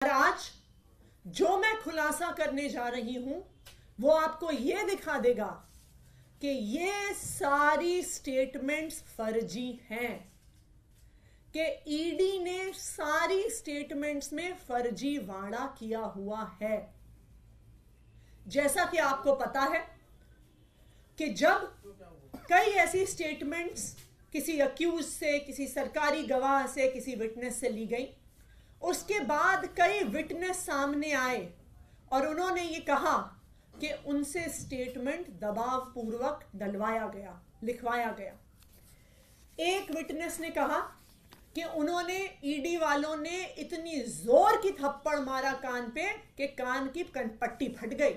और आज जो मैं खुलासा करने जा रही हूं वो आपको यह दिखा देगा कि ये सारी स्टेटमेंट्स फर्जी हैं, कि ईडी ने सारी स्टेटमेंट्स में फर्जीवाड़ा किया हुआ है। जैसा कि आपको पता है कि जब कई ऐसी स्टेटमेंट्स किसी अक्यूज से, किसी सरकारी गवाह से, किसी विटनेस से ली गई, उसके बाद कई विटनेस सामने आए और उन्होंने ये कहा कि उनसे स्टेटमेंट दबाव पूर्वक डलवाया गया, लिखवाया गया। एक विटनेस ने कहा कि उन्होंने, ईडी वालों ने इतनी जोर की थप्पड़ मारा कान पे कि कान की पट्टी फट गई।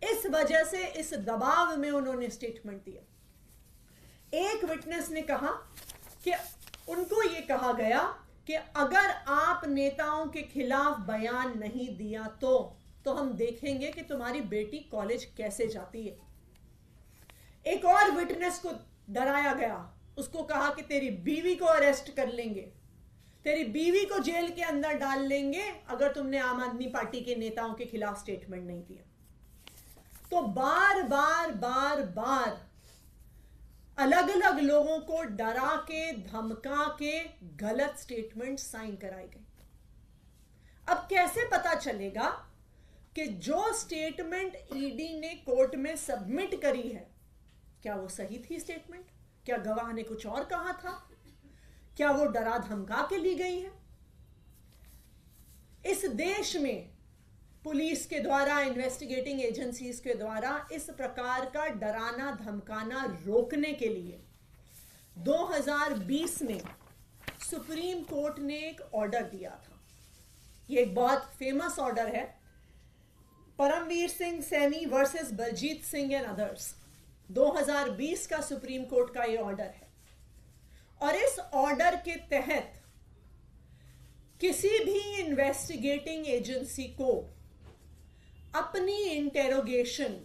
इस वजह से, इस दबाव में उन्होंने स्टेटमेंट दिया। एक विटनेस ने कहा कि उनको यह कहा गया कि अगर आप नेताओं के खिलाफ बयान नहीं दिया तो हम देखेंगे कि तुम्हारी बेटी कॉलेज कैसे जाती है। एक और विटनेस को डराया गया, उसको कहा कि तेरी बीवी को अरेस्ट कर लेंगे, तेरी बीवी को जेल के अंदर डाल लेंगे अगर तुमने आम आदमी पार्टी के नेताओं के खिलाफ स्टेटमेंट नहीं दिया। तो बार बार अलग अलग लोगों को डरा के, धमका के गलत स्टेटमेंट साइन कराई गई। अब कैसे पता चलेगा कि जो स्टेटमेंट ईडी ने कोर्ट में सबमिट करी है, क्या वो सही थी स्टेटमेंट? क्या गवाह ने कुछ और कहा था? क्या वो डरा धमका के ली गई है? इस देश में पुलिस के द्वारा, इन्वेस्टिगेटिंग एजेंसीज के द्वारा इस प्रकार का डराना धमकाना रोकने के लिए 2020 में सुप्रीम कोर्ट ने एक ऑर्डर दिया था। ये एक बहुत फेमस ऑर्डर है, Paramvir Singh Saini versus Baljit Singh and others. 2020 का सुप्रीम कोर्ट का ये ऑर्डर है और इस ऑर्डर के तहत किसी भी इन्वेस्टिगेटिंग एजेंसी को अपनी इंटेरोगेशन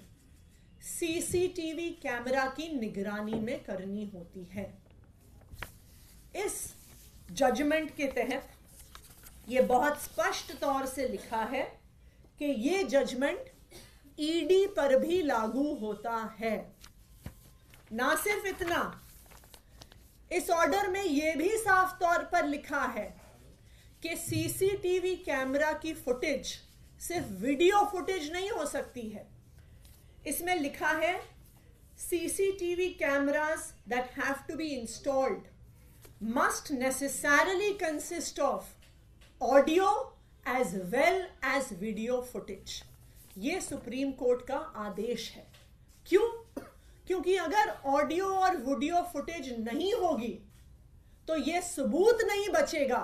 सीसीटीवी कैमरा की निगरानी में करनी होती है। इस जजमेंट के तहत यह बहुत स्पष्ट तौर से लिखा है कि यह जजमेंट ईडी पर भी लागू होता है। ना सिर्फ इतना, इस ऑर्डर में यह भी साफ तौर पर लिखा है कि सीसीटीवी कैमरा की फुटेज सिर्फ वीडियो फुटेज नहीं हो सकती है। इसमें लिखा है CCTV cameras that have to be installed must necessarily consist of audio as well as video footage. यह सुप्रीम कोर्ट का आदेश है। क्यों? क्योंकि अगर ऑडियो और वीडियो फुटेज नहीं होगी तो यह सबूत नहीं बचेगा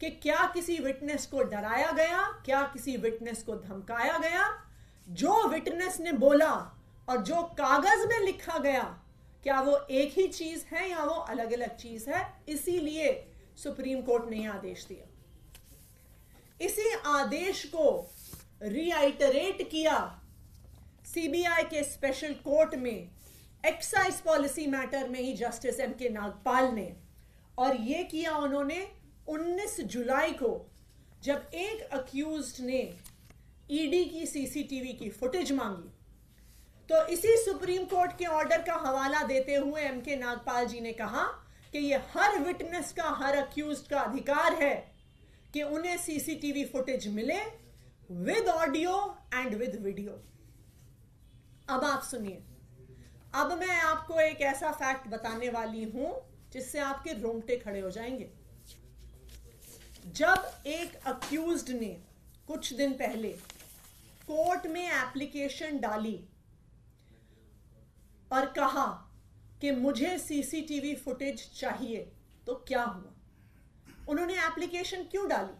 कि क्या किसी विटनेस को डराया गया, क्या किसी विटनेस को धमकाया गया। जो विटनेस ने बोला और जो कागज में लिखा गया, क्या वो एक ही चीज है या वो अलग अलग चीज है? इसीलिए सुप्रीम कोर्ट ने यह आदेश दिया। इसी आदेश को रीआइटरेट किया सीबीआई के स्पेशल कोर्ट में एक्साइज पॉलिसी मैटर में ही जस्टिस एमके नागपाल ने, और यह किया उन्होंने 19 जुलाई को, जब एक अक्यूज्ड ने ईडी की सीसीटीवी की फुटेज मांगी। तो इसी सुप्रीम कोर्ट के ऑर्डर का हवाला देते हुए एमके नागपाल जी ने कहा कि यह हर विटनेस का, हर अक्यूज्ड का अधिकार है कि उन्हें सीसीटीवी फुटेज मिले with audio and with video. अब आप सुनिए, अब मैं आपको एक ऐसा फैक्ट बताने वाली हूं जिससे आपके रोंगटे खड़े हो जाएंगे। जब एक अक्यूज्ड ने कुछ दिन पहले कोर्ट में एप्लीकेशन डाली और कहा कि मुझे सीसीटीवी फुटेज चाहिए, तो क्या हुआ? उन्होंने एप्लीकेशन क्यों डाली?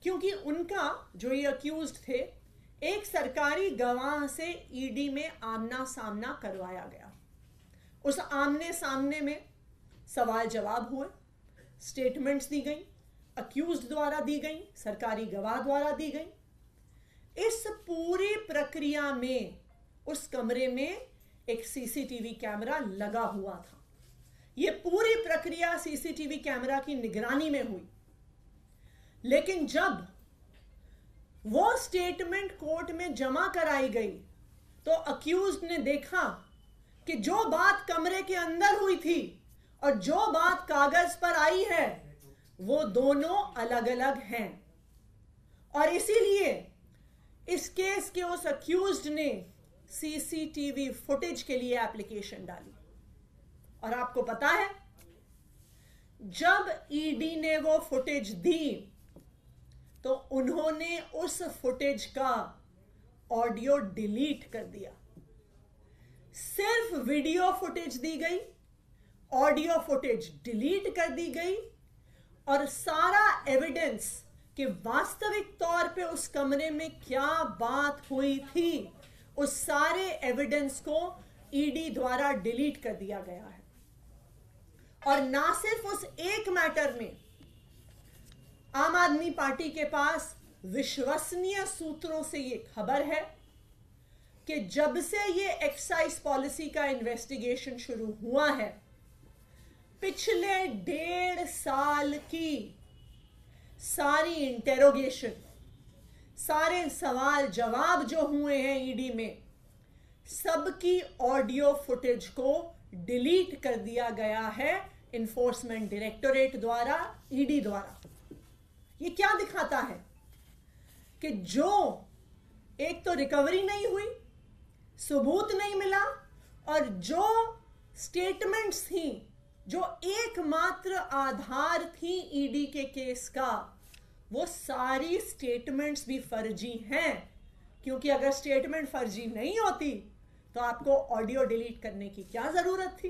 क्योंकि उनका, जो ये अक्यूज्ड थे, एक सरकारी गवाह से ईडी में आमना सामना करवाया गया। उस आमने सामने में सवाल जवाब हुए, स्टेटमेंट्स दी गई, अक्यूज्ड द्वारा दी गई, सरकारी गवाह द्वारा दी गई। इस पूरी प्रक्रिया में उस कमरे में एक सीसीटीवी कैमरा लगा हुआ था। यह पूरी प्रक्रिया सीसीटीवी कैमरा की निगरानी में हुई। लेकिन जब वो स्टेटमेंट कोर्ट में जमा कराई गई तो अक्यूज्ड ने देखा कि जो बात कमरे के अंदर हुई थी और जो बात कागज पर आई है वो दोनों अलग अलग हैं, और इसीलिए इस केस के उस अक्यूज्ड ने सीसीटीवी फुटेज के लिए एप्लीकेशन डाली। और आपको पता है, जब ईडी ने वो फुटेज दी तो उन्होंने उस फुटेज का ऑडियो डिलीट कर दिया। सिर्फ वीडियो फुटेज दी गई, ऑडियो फुटेज डिलीट कर दी गई, और सारा एविडेंस कि वास्तविक तौर पे उस कमरे में क्या बात हुई थी, उस सारे एविडेंस को ईडी द्वारा डिलीट कर दिया गया है। और ना सिर्फ उस एक मैटर में, आम आदमी पार्टी के पास विश्वसनीय सूत्रों से ये खबर है कि जब से ये एक्साइज पॉलिसी का इन्वेस्टिगेशन शुरू हुआ है, पिछले 1.5 साल की सारी इंटेरोगेशन, सारे सवाल जवाब जो हुए हैं ईडी में, सबकी ऑडियो फुटेज को डिलीट कर दिया गया है इन्फोर्समेंट डायरेक्टोरेट द्वारा, ईडी द्वारा। ये क्या दिखाता है कि जो एक तो रिकवरी नहीं हुई, सबूत नहीं मिला, और जो स्टेटमेंट्स थी, जो एकमात्र आधार थी ईडी के केस का, वो सारी स्टेटमेंट्स भी फर्जी हैं। क्योंकि अगर स्टेटमेंट फर्जी नहीं होती तो आपको ऑडियो डिलीट करने की क्या जरूरत थी।